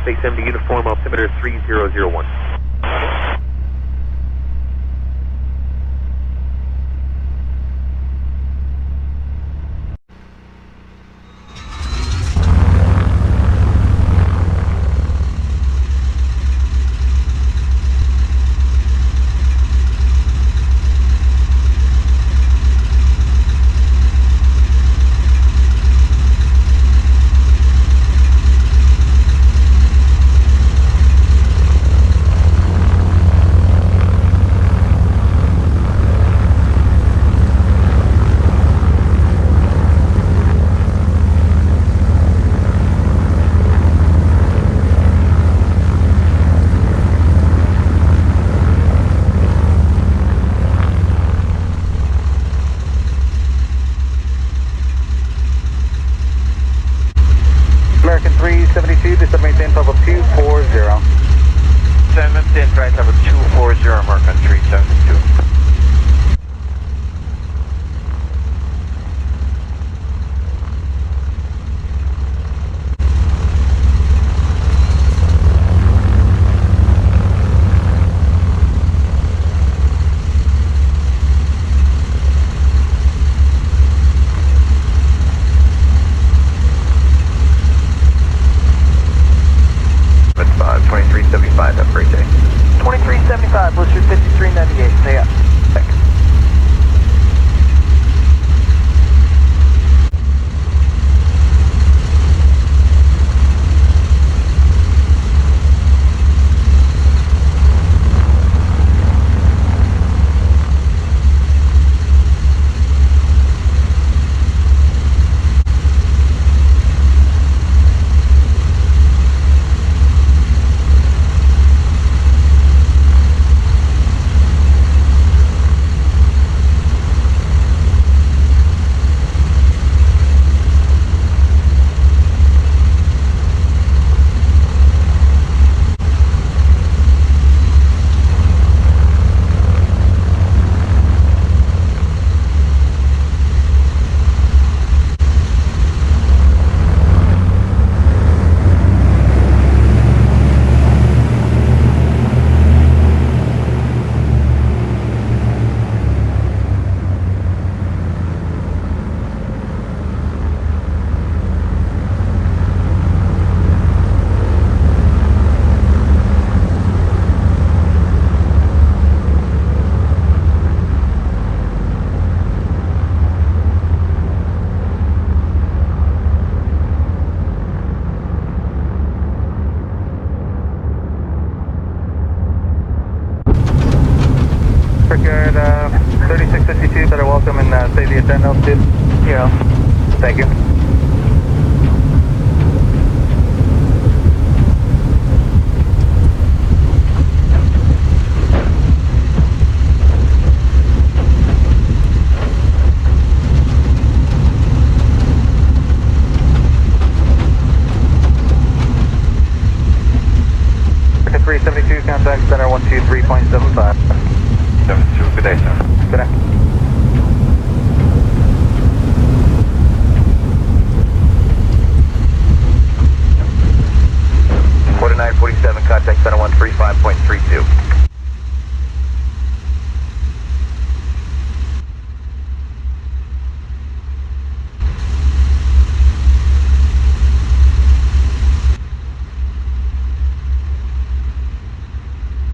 FXM to uniform altimeter 3001. American 372, descend maintain level 240. Descend maintain right level 240, American 372. That's 2375, have a great day. 2375, Blizzard 5398, stay up. Brickyard 3652, better welcome and say the ascent altitude. Yeah. Thank you. American 372, contact center 123.75. 72, good day, sir. Good day.